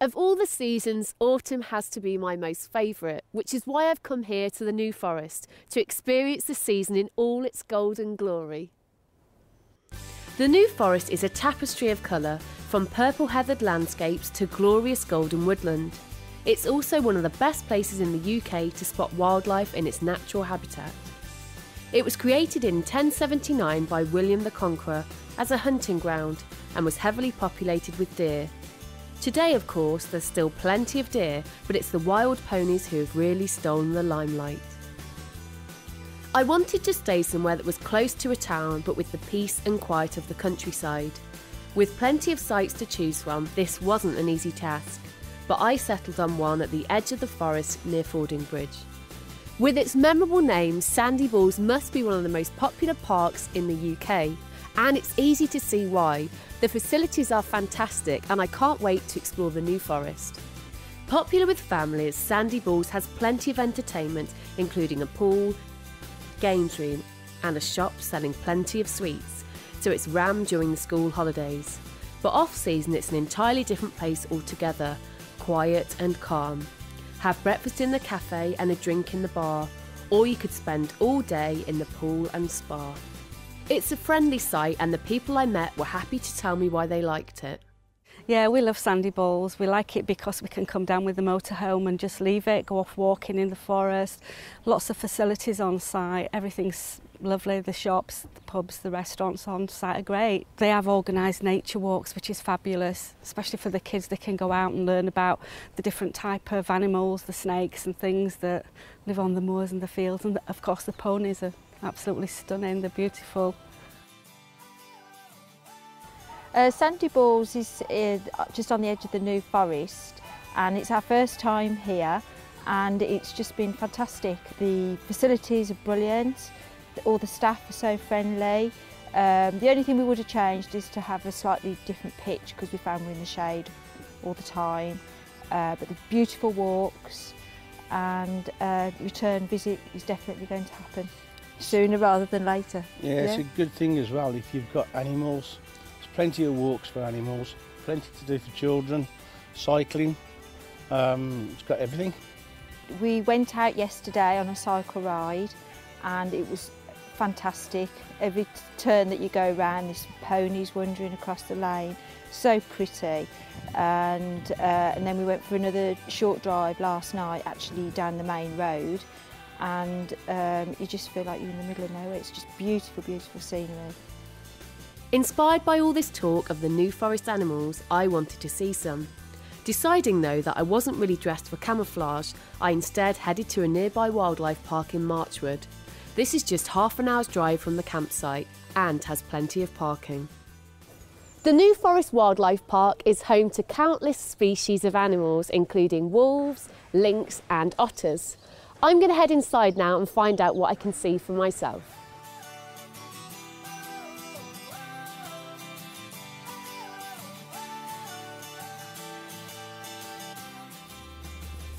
Of all the seasons, autumn has to be my most favourite, which is why I've come here to the New Forest to experience the season in all its golden glory. The New Forest is a tapestry of colour, from purple heathered landscapes to glorious golden woodland. It's also one of the best places in the UK to spot wildlife in its natural habitat. It was created in 1079 by William the Conqueror as a hunting ground and was heavily populated with deer. Today, of course, there's still plenty of deer, but it's the wild ponies who have really stolen the limelight. I wanted to stay somewhere that was close to a town, but with the peace and quiet of the countryside. With plenty of sites to choose from, this wasn't an easy task, but I settled on one at the edge of the forest near Fordingbridge. With its memorable name, Sandy Balls must be one of the most popular parks in the UK, and it's easy to see why. The facilities are fantastic and I can't wait to explore the New Forest. Popular with families, Sandy Balls has plenty of entertainment, including a pool, games room and a shop selling plenty of sweets, so it's rammed during the school holidays. But off-season it's an entirely different place altogether, quiet and calm. Have breakfast in the cafe and a drink in the bar, or you could spend all day in the pool and spa. It's a friendly site and the people I met were happy to tell me why they liked it. Yeah, we love Sandy Balls. We like it because we can come down with the motorhome and just leave it, go off walking in the forest. Lots of facilities on site, everything's lovely. The shops, the pubs, the restaurants on site are great. They have organised nature walks, which is fabulous, especially for the kids. They can go out and learn about the different type of animals, the snakes and things that live on the moors and the fields. And of course the ponies are absolutely stunning, they're beautiful. Sandy Balls is just on the edge of the New Forest, and it's our first time here and it's just been fantastic. The facilities are brilliant, all the staff are so friendly. The only thing we would have changed is to have a slightly different pitch because we found we're in the shade all the time. But the beautiful walks and return visit is definitely going to happen sooner rather than later. Yeah, it's a good thing as well if you've got animals. There's plenty of walks for animals, plenty to do for children, cycling, it's got everything. We went out yesterday on a cycle ride and it was fantastic. Every turn that you go round, there's ponies wandering across the lane, so pretty. And then we went for another short drive last night, actually down the main road, and you just feel like you're in the middle of nowhere. It's just beautiful, beautiful scenery. Inspired by all this talk of the New Forest animals, I wanted to see some. Deciding though that I wasn't really dressed for camouflage, I instead headed to a nearby wildlife park in Marchwood. This is just half an hour's drive from the campsite and has plenty of parking. The New Forest Wildlife Park is home to countless species of animals, including wolves, lynx and otters. I'm going to head inside now and find out what I can see for myself.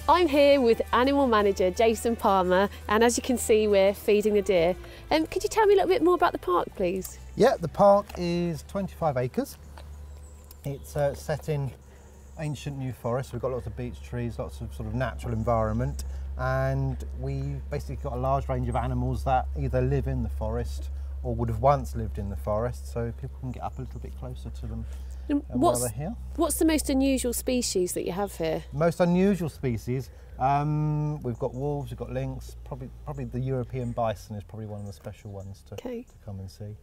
I'm here with animal manager Jason Palmer, and as you can see we're feeding the deer. Could you tell me a little bit more about the park, please? Yeah, the park is 25 acres. It's set in ancient New Forest. We've got lots of beech trees, lots of sort of natural environment, and we've basically got a large range of animals that either live in the forest or would have once lived in the forest, so people can get up a little bit closer to them. While they're here. What's the most unusual species that you have here? Most unusual species, we've got wolves, we've got lynx, probably the European bison is probably one of the special ones to come and see.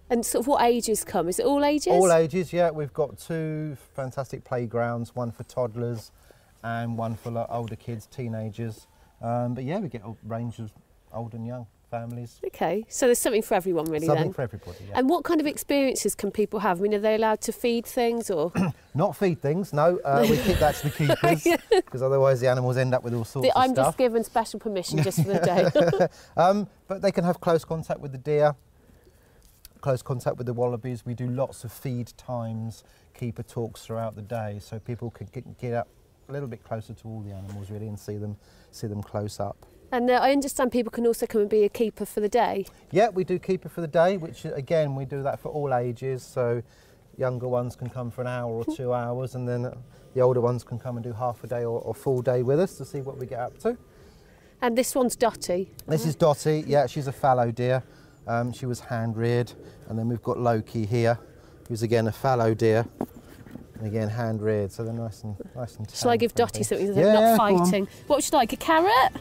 And sort of what ages come? Is it all ages? All ages, yeah. We've got two fantastic playgrounds, one for toddlers and one for older kids, teenagers. But yeah, we get a range of old and young families. Okay, so there's something for everyone really Something then? for everybody, yeah. And what kind of experiences can people have? I mean, are they allowed to feed things or? Not feed things, no. We keep that to the keepers because otherwise the animals end up with all sorts of stuff. I'm just given special permission just for the day. But they can have close contact with the deer, close contact with the wallabies. We do lots of feed times, keeper talks throughout the day, so people can get up a little bit closer to all the animals really and see them close up. And I understand people can also come and be a keeper for the day? Yeah, we do keeper for the day, which again, we do that for all ages. So younger ones can come for an hour or 2 hours, and then the older ones can come and do half a day or full day with us to see what we get up to. And this one's Dotty. This is Dotty, yeah, she's a fallow deer. She was hand-reared, and then we've got Loki here, who's again a fallow deer, and again hand-reared, so they're nice and Shall I give Dotty something so they're yeah, not fighting? What would you like, a carrot?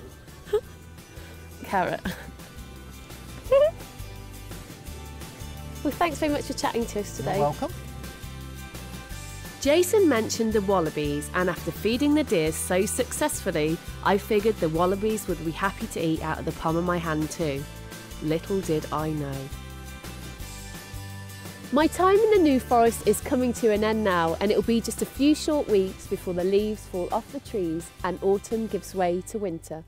Carrot. Well, thanks very much for chatting to us today. You're welcome. Jason mentioned the wallabies, and after feeding the deer so successfully, I figured the wallabies would be happy to eat out of the palm of my hand too. Little did I know. My time in the New Forest is coming to an end now, and it'll be just a few short weeks before the leaves fall off the trees and autumn gives way to winter.